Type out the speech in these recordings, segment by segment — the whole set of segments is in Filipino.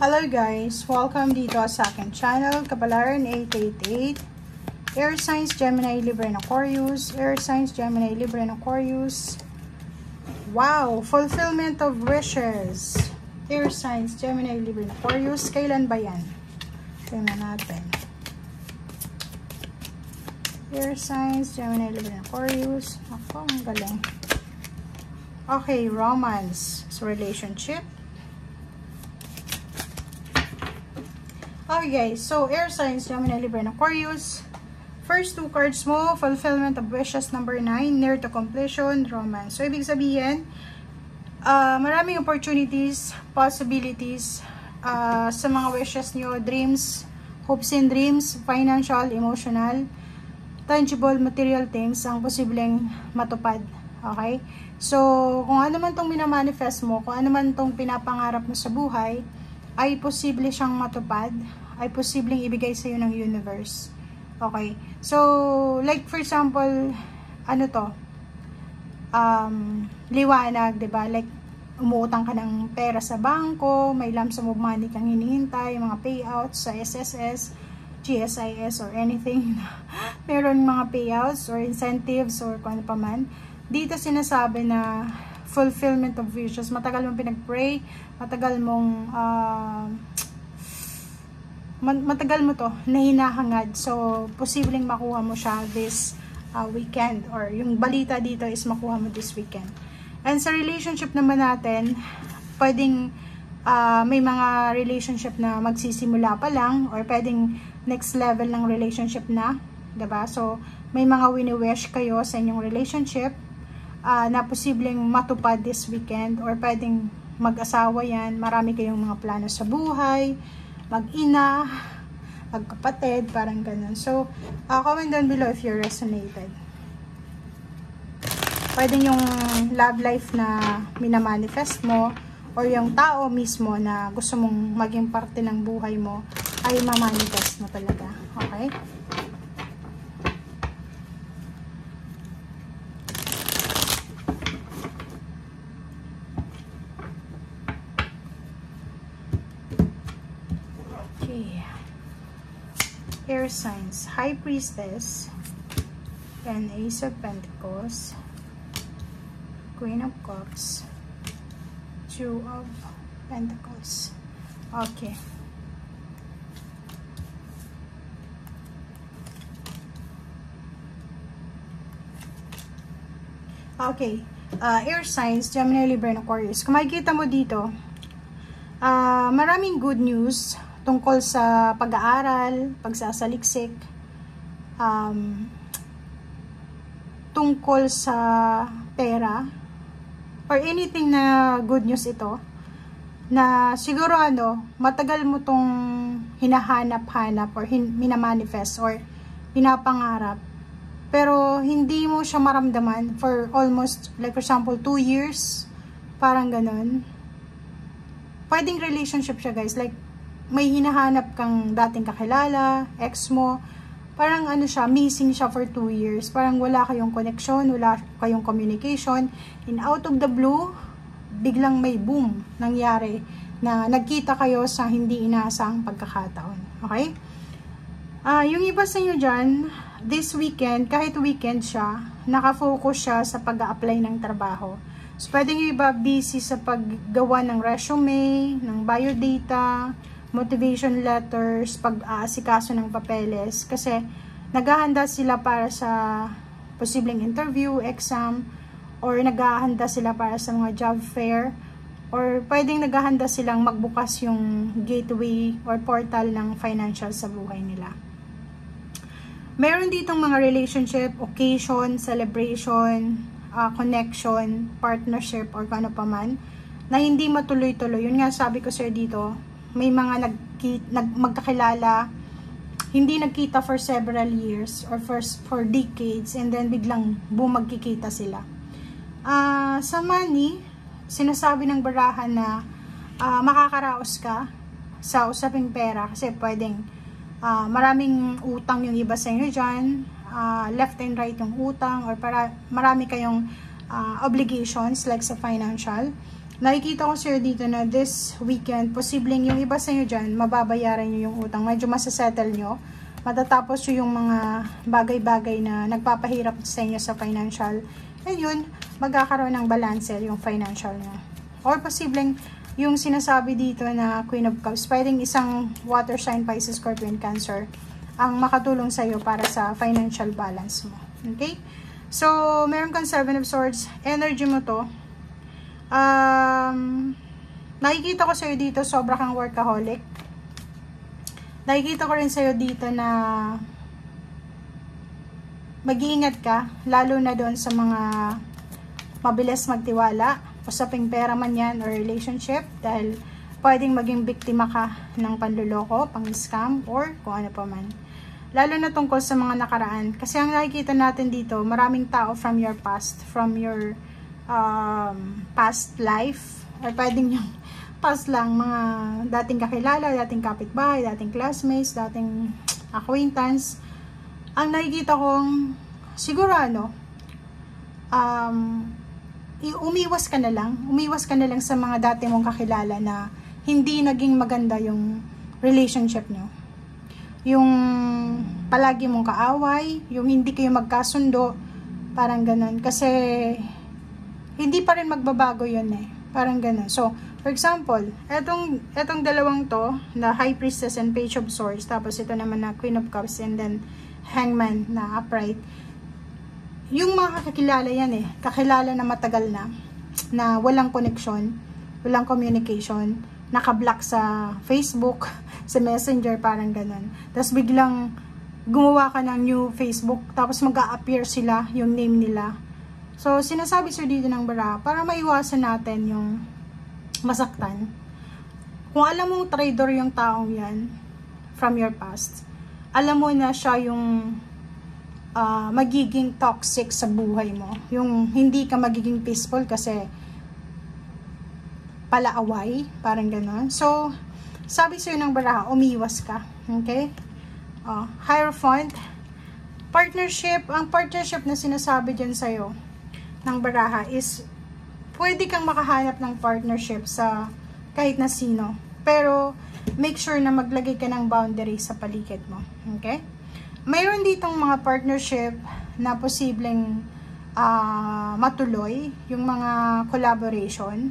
Hello guys! Welcome dito sa aking channel, Kapalaran 888. Air Signs, Gemini, Libra, and Aquarius. Air Signs, Gemini, Libra, and Aquarius. Wow! Fulfillment of wishes. Air Signs, Gemini, Libra, and Aquarius. Kailan ba yan? Tingnan natin. Air Signs, Gemini, Libra, and Aquarius. Ako, ang galing. Okay, romance. So, relationship. Okay, so air signs, Gemini, Libra, and Aquarius. First two cards mo, fulfillment of wishes, number 9, near to completion, romance. So, ibig sabihin, maraming opportunities, possibilities sa mga wishes nyo, dreams, hopes and dreams, financial, emotional, tangible, material things ang posibleng matupad. Okay? So, kung ano man itong minamanifest mo, kung ano man itong pinapangarap mo sa buhay, ay posible siyang matupad, ay posibleng ibigay sa iyo ng universe. Okay? So, like for example, ano to? Liwanag, 'di ba? Like umuutang ka ng pera sa bangko, may lump sum of money kang hinihintay, mga payouts sa SSS, GSIS or anything. Meron mga payouts or incentives or kung ano pa man. Dito sinasabi na fulfillment of wishes. Matagal mong pinag-pray, matagal mo to na hinahangad. So, posibleng makuha mo siya this weekend, or yung balita dito is makuha mo this weekend. And sa relationship naman natin, pwedeng may mga relationship na magsisimula pa lang, or pwedeng next level ng relationship na, diba? So, may mga wini-wish kayo sa inyong relationship na posibleng matupad this weekend, or pwedeng mag-asawa yan, marami kayong mga plano sa buhay, mag-ina, magkapatid, parang ganun. So, comment down below if you resonated. Pwedeng yung love life na minamanifest mo, or yung tao mismo na gusto mong maging parte ng buhay mo, ay mamanifest mo talaga. Okay? Air signs, High Priestess, and Ace of Pentacles, Queen of Cups, Two of Pentacles. Okay. Okay. Air signs, Gemini, Libra, and Aquarius. Kung makikita mo dito, maraming good news tungkol sa pag-aaral, pagsasaliksik, tungkol sa pera, or anything na good news ito, na siguro matagal mo tong hinahanap-hanap or minamanifest or pinapangarap, pero hindi mo siya maramdaman for almost, like for example, 2 years, parang ganun. Pwedeng relationship siya guys, like may hinahanap kang dating kakilala, ex mo, parang missing siya for 2 years. Parang wala kayong connection, wala kayong communication. And out of the blue, biglang may boom nangyari na nagkita kayo sa hindi inaasang pagkakataon. Okay? Yung iba sa inyo dyan, this weekend, kahit weekend siya, nakafocus siya sa pag-a-apply ng trabaho. So, pwedeng yung iba busy sa paggawa ng resume, ng biodata, motivation letters, pag-aasikaso ng papeles, kasi naghahanda sila para sa posibleng interview, exam, or naghahanda sila para sa mga job fair, or pwedeng naghahanda silang magbukas yung gateway or portal ng financial sa buhay nila. Meron ditong mga relationship, occasion, celebration, connection, partnership, or ano pa man, na hindi matuloy-tuloy. Yun nga sabi ko sir dito, may mga magkakilala, hindi nagkita for several years or for decades, and then biglang boom, magkikita sila. Sa money, sinasabi ng barahan na makakaraos ka sa usaping pera, kasi pwedeng maraming utang yung iba sa inyo dyan, left and right yung utang, or marami kayong obligations like sa financial. nakikita ko sa'yo dito na this weekend, posibleng yung iba sa'yo dyan, mababayaran nyo yung utang. Medyo masasettle nyo. Matatapos yung mga bagay-bagay na nagpapahirap sa inyo sa financial. And yun, magkakaroon ng balance yung financial nyo. Or posibleng yung sinasabi dito na Queen of Cups, pwedeng isang water sign, Pisces, Scorpion, Cancer, ang makatulong sa'yo para sa financial balance mo. Okay? So, meron kang 7 of Swords. Energy mo to. Nakikita ko sa'yo dito, sobra kang workaholic. Nakikita ko rin sa'yo dito na mag-iingat ka, lalo na doon sa mga mabilis magtiwala, usaping pera man yan or relationship, dahil pwedeng maging biktima ka ng panluloko, pang-scam, or kung ano pa man. Lalo na tungkol sa mga nakaraan. Kasi ang nakikita natin dito, maraming tao from your past, from your past life, or pwedeng yung past lang, mga dating kakilala, dating kapitbahay, dating classmates, dating acquaintance. Ang nakikita kong, siguro umiwas ka na lang sa mga dati mong kakilala na hindi naging maganda yung relationship nyo. Yung palagi mong kaaway, yung hindi kayo magkasundo, parang ganun. Kasi, hindi pa rin magbabago yun parang ganun. So, for example, etong dalawang to, na High Priestess and Page of Swords, tapos ito naman na Queen of Cups, and then Hangman na upright. Yung mga kakilala yan kakilala na matagal na walang connection, walang communication, naka-block sa Facebook, sa Messenger, parang ganun. Tapos biglang gumawa ka ng new Facebook, tapos mag-a-appear sila, yung name nila. So, sinasabi sir dito ng bara, para maiwasan natin yung masaktan. Kung alam mong traitor yung taong yan, from your past, alam mo na siya yung magiging toxic sa buhay mo. Yung hindi ka magiging peaceful kasi palaaway, parang gano'n. So, sabi sa'yo ng baraha, umiwas ka. Okay? Hierophant. Partnership. Ang partnership na sinasabi dyan sa'yo ng baraha is pwede kang makahanap ng partnership sa kahit na sino. Pero, make sure na maglagay ka ng boundary sa paligid mo. Okay? Mayroon ditong mga partnership na posibleng matuloy, yung mga collaboration,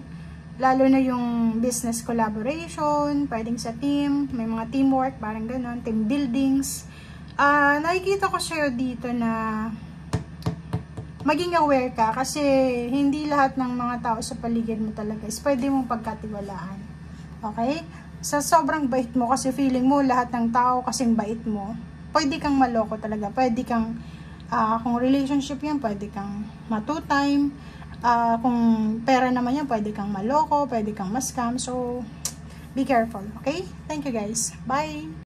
lalo na yung business collaboration, pwedeng sa team, may mga teamwork, parang ganon, team buildings. Nakikita ko sa'yo dito na maging aware ka kasi hindi lahat ng mga tao sa paligid mo talaga is pwede mong pagkatiwalaan. Okay? Sa sobrang bait mo kasi feeling mo lahat ng tao kasing bait mo, pwede kang maloko talaga. Pwede kang, kung relationship yan, pwede kang ma-two-time. Kung pera naman yan, pwede kang maloko, pwede kang ma-scam. So, be careful. Okay? Thank you guys. Bye!